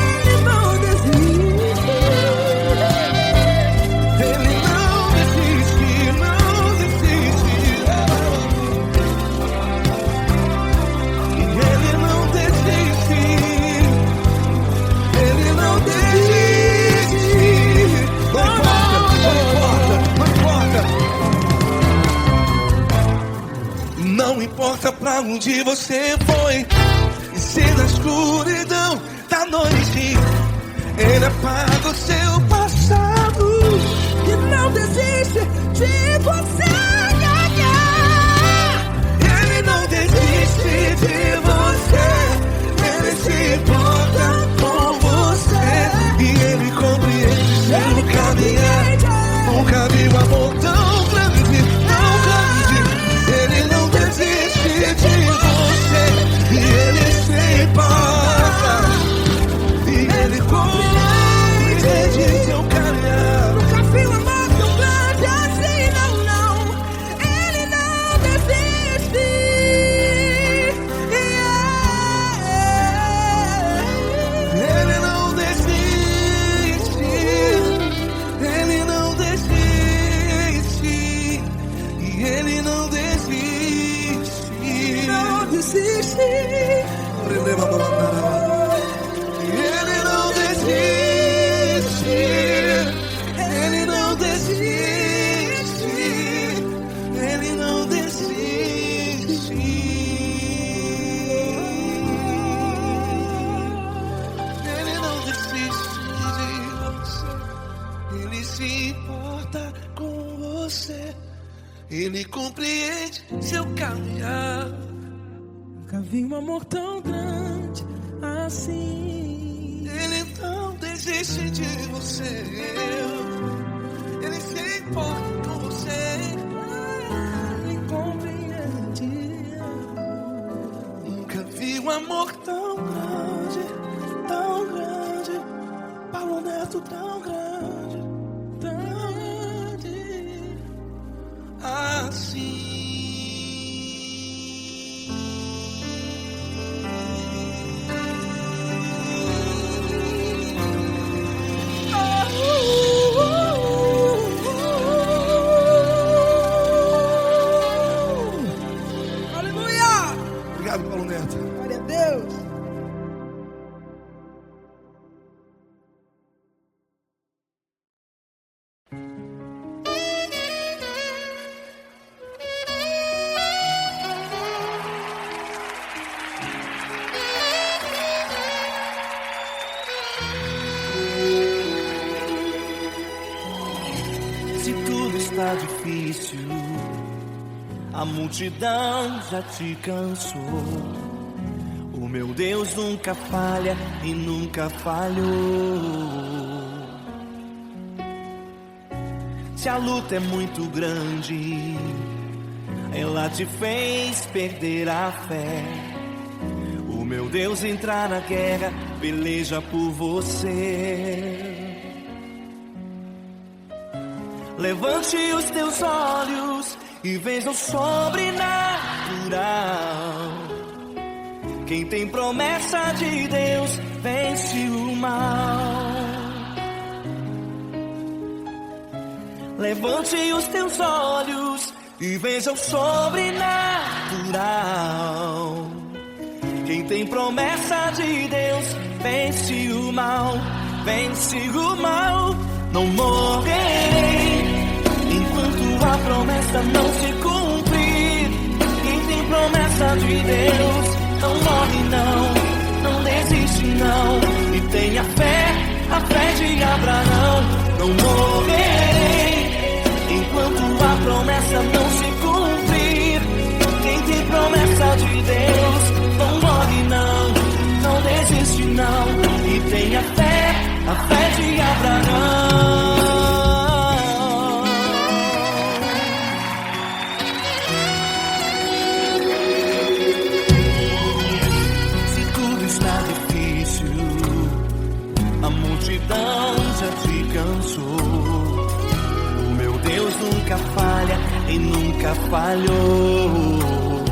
S5: Ele não desiste.
S1: Ele não desiste, não desiste. E Ele não desiste. Ele não desiste. Não importa, não importa pra onde você foi, e se na escuridão da noite Ele apaga o seu passado
S5: E não desiste de você.
S1: Ele não desiste de você, Ele se importa com você, e Ele compreende seu caminhar. Nunca vi um amor tão grande, tão grande. Ele não desiste de você, e Ele se importa, e Ele compreende seu caminhar.
S5: Nunca vi um amor tão grande assim, não, não. Ele não desiste.
S1: Ele não desiste, Ele não desiste, e Ele não desiste.
S5: Não desiste.
S1: Ele não desiste, Ele não desiste, Ele não desiste. Ele compreende seu caminhar.
S5: Nunca vi um amor tão grande assim.
S1: Ele não desiste de você. Ele se importa com você.
S5: Ele compreende.
S1: Nunca vi um amor tão grande, tão grande.
S5: Paulo Neto tão grande, tão grande
S1: assim.
S5: Aleluia!
S1: Obrigado, Paulo Neto.
S5: Glória a Deus.
S1: Se tudo está difícil, a multidão já te cansou. O meu Deus nunca falha e nunca falhou. Se a luta é muito grande, ela te fez perder a fé. O meu Deus entrar na guerra, peleja por você. Levante os teus olhos e veja o sobrenatural. Quem tem promessa de Deus vence o mal. Levante os teus olhos e veja o sobrenatural. Quem tem promessa de Deus vence o mal, vence o mal. Não morrerei enquanto a promessa não se cumprir. Quem tem promessa de Deus não morre não desiste não. E tenha fé, a fé de Abraão. Não morrerei enquanto a promessa não se cumprir. Quem tem promessa de Deus não morre não desiste não. E tenha fé, a fé de Abraão. Se tudo está difícil, a multidão já te cansou. O meu Deus nunca falha e nunca falhou.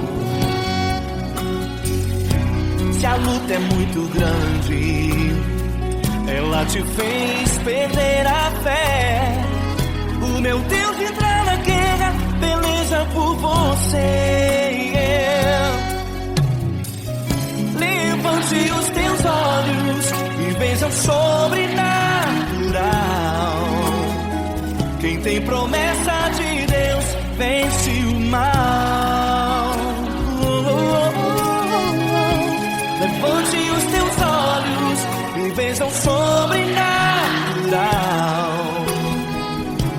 S1: Se a luta é muito grande, ela te fez perder a fé. O meu Deus entrar na guerra, peleja por você. Levante os teus olhos e veja o sobrenatural. Quem tem promessa de Deus vence o mal. Levante os teus olhos e veja o sobrenatural.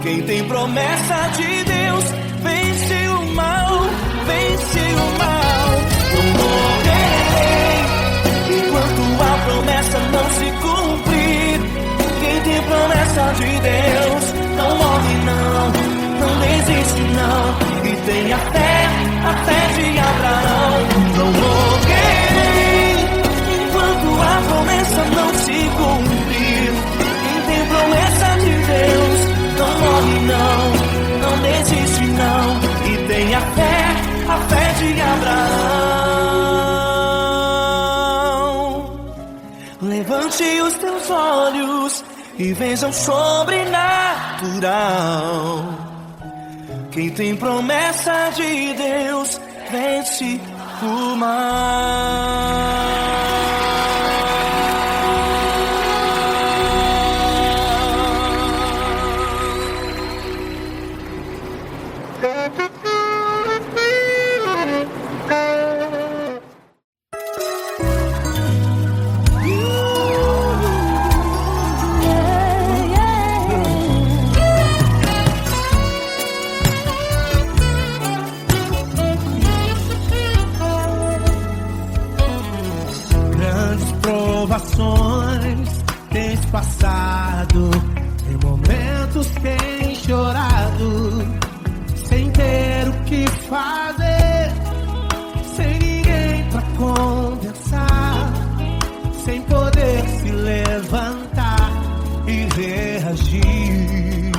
S1: Quem tem promessa de Deus vence o mal, vence o mal. Não morrerei enquanto a promessa não se cumprir. Quem tem promessa de Deus não morre não desiste não. E tenha fé, a fé de Abraão. Não morrerei enquanto a promessa não se cumprir. Quem tem promessa de Deus não morre não desiste não. E tenha fé, a fé de Abraão. Levante os teus olhos e veja o sobrenatural. Quem tem promessa de Deus vence o mal. provações tens passado, em momentos tens chorado, sem ter o que fazer, sem ninguém pra conversar, sem poder se levantar e reagir.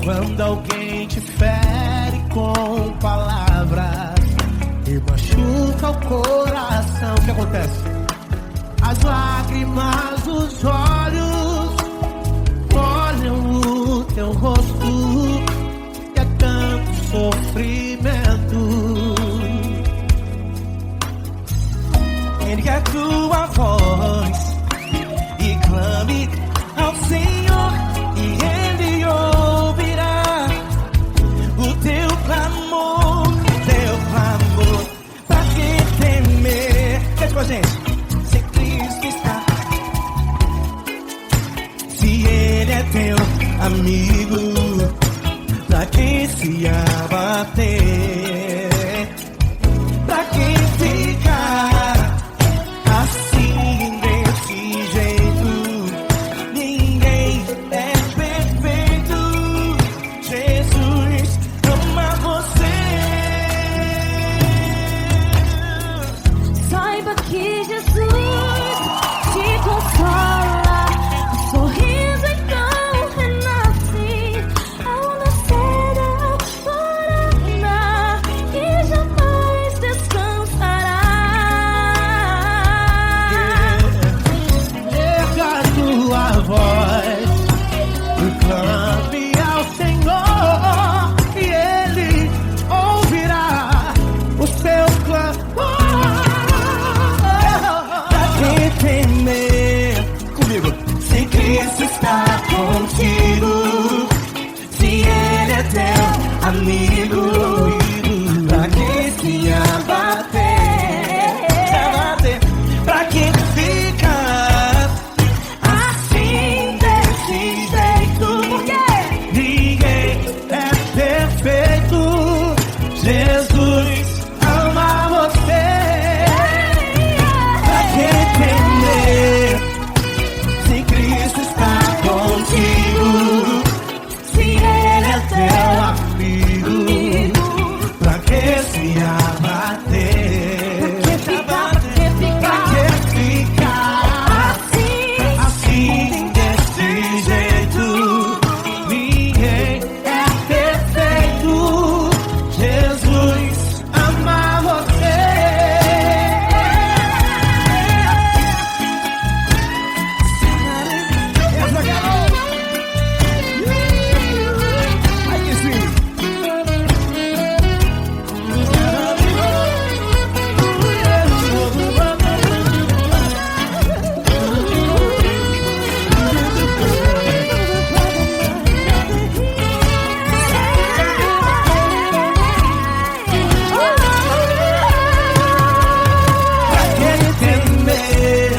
S1: Quando alguém te fere com palavras e machuca o coração, o que acontece? As lágrimas dos olhos molham o teu rosto e é tanto sofrimento. Ergue a tua voz e clame ao Senhor e Ele ouvirá o teu clamor, pra que temer? Cante com a gente. Se Cristo está, se Ele é teu amigo, pra que se abater? Pra que ficar assim desse jeito? Ninguém é perfeito. Jesus ama você.
S2: Saiba que Jesus te consola, o sorriso então renasce ao nascer da aurora e jamais descansará.
S1: Erga a tua voz e clame ao Senhor e Ele ouvirá o seu clamor. Pra que temer? Comigo. Se Cristo está contigo, se Ele é teu amigo, pra que se abater? Pra que ficar assim desse jeito? Ninguém é perfeito. Jesus ama você. Pra que temer? Se Cristo está contigo, se Ele é teu amigo, pra que se abater? Pra que ficar assim desse jeito? Ninguém é perfeito. Jesus ama você. Ai, que sim. Pra que temer?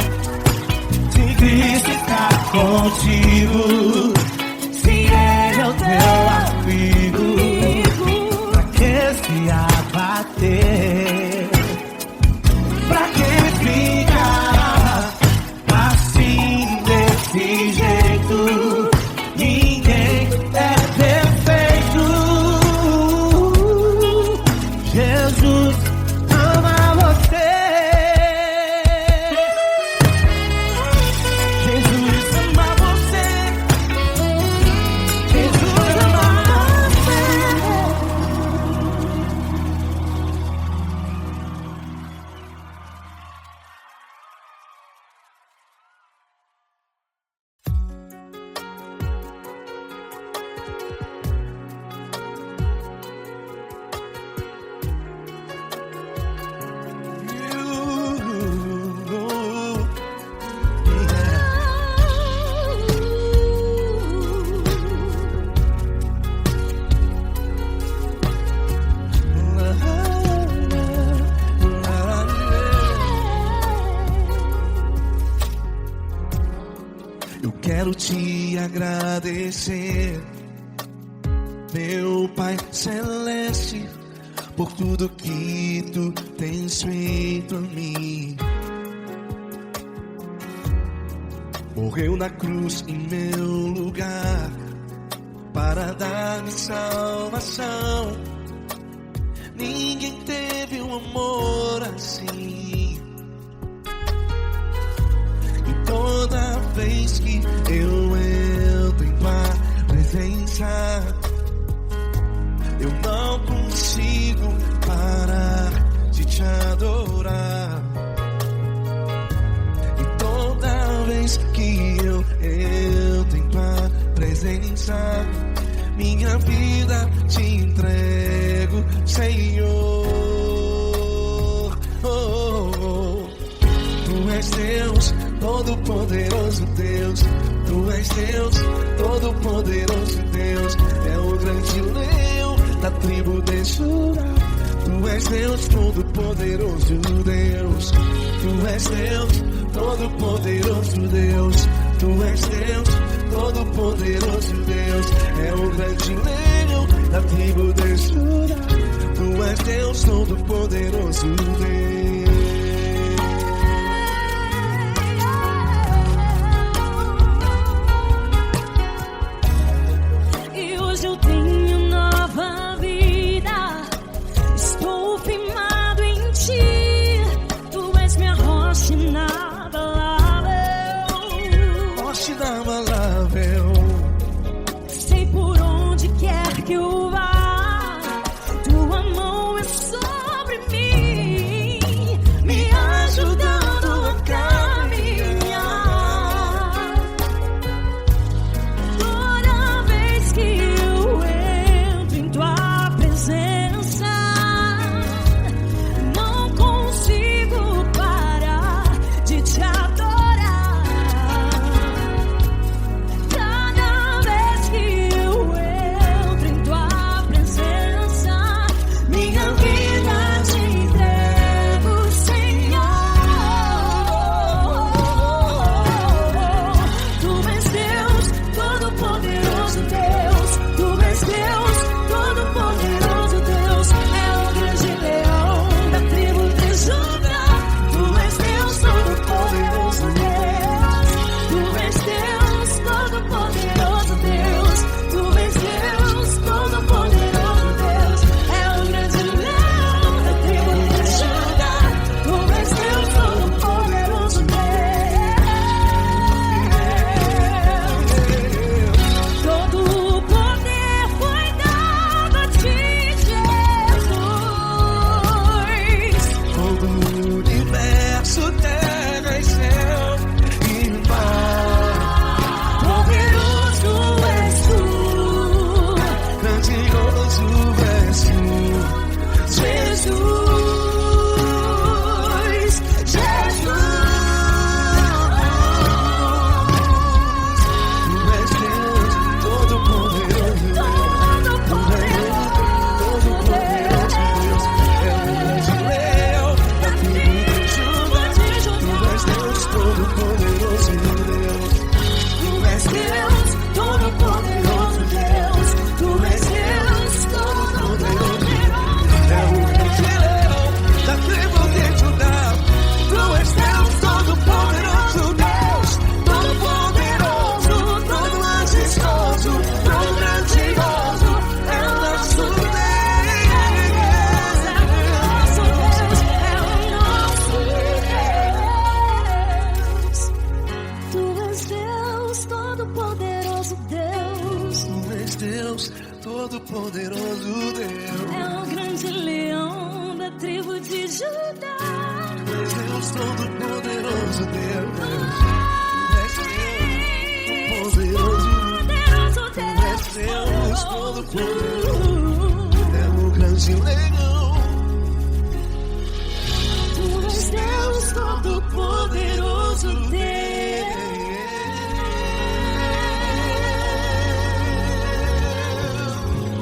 S1: Se Cristo está contigo, se Ele é o teu amigo, pra que se abater? Pra que ficar assim desse jeito? Ninguém é perfeito. Jesus ama você. Jesus ama você. Jesus ama você. Eu quero te agradecer, meu Pai Celeste, por tudo que tu tens feito a mim. morreu na cruz em meu lugar para dar-me salvação. Ninguém teve um amor assim. E toda vez que eu entro em tua presença, eu não consigo parar de te adorar. E toda vez que eu entro em tua presença, minha vida te entrego, Senhor. Tu és Deus, Todo-Poderoso Deus. Tu és Deus, Todo-Poderoso Deus. É o grande leão da tribo de Judá. Tu és Deus, Todo-Poderoso Deus. Tu és Deus, Todo-Poderoso Deus. Tu és Deus, Todo-Poderoso Deus. É o grande leão da tribo de Judá. Tu és Deus, Todo-Poderoso Deus.
S2: E hoje eu tenho nova vida. Estou firmado em ti. Tu és minha rocha inabalável.
S1: Rocha inabalável.
S2: Sei por onde quer que eu vá, tua mão é sobre mim, me ajudando a caminhar. Toda vez que eu entro em tua presença, não consigo parar de te adorar. Cada vez que eu entro em tua presença, minha vida te entrego, Senhor. Tu és Deus, Todo-Poderoso Deus. Tu és Deus, Todo-Poderoso Deus. É o grande leão da tribo de Judá. Tu és Deus, Todo-Poderoso Deus. Tu és Deus, Todo-Poderoso Deus. Tu és Deus, Todo-Poderoso Deus. É o grande leão da tribo de Judá. Tu és Deus, Todo-Poderoso Deus. Todo o poder foi dado a ti, Jesus.
S1: Todo o universo, terra e céu e mar.
S2: Poderoso és tu,
S1: Grandioso és tu,
S2: Jesus, Jesus.
S1: Tu és Deus, Todo-Poderoso Deus. Tu és Deus, Todo-Poderoso Deus. É o grande leão da tribo de Judá. Tu és Deus, Todo-Poderoso Deus.
S2: Tu és Deus, Todo-Poderoso Deus. Tu és Deus, Todo-Poderoso
S1: É o grande leão da tribo de Judá. Tu és Deus, Todo-Poderoso Deus. Todo-Poderoso, todo majestoso, todo grandioso. É o nosso
S2: Deus. Tu és Deus, Todo-Poderoso Deus.
S1: Tu és Deus, Todo-Poderoso Deus.
S2: É o grande leão da tribo de Judá.
S1: Tu és Deus, Todo-Poderoso Deus. Tu és Deus, Todo-Poderoso.
S2: Poderoso
S1: Tu és Deus, Todo-Poderoso. É o grande leão.
S2: Tu és Deus, Todo-Poderoso Deus.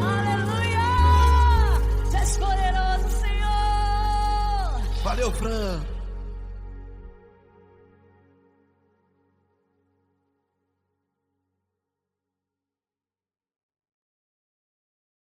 S2: Aleluia! Tu és poderoso, Senhor.
S1: Valeu, Fran.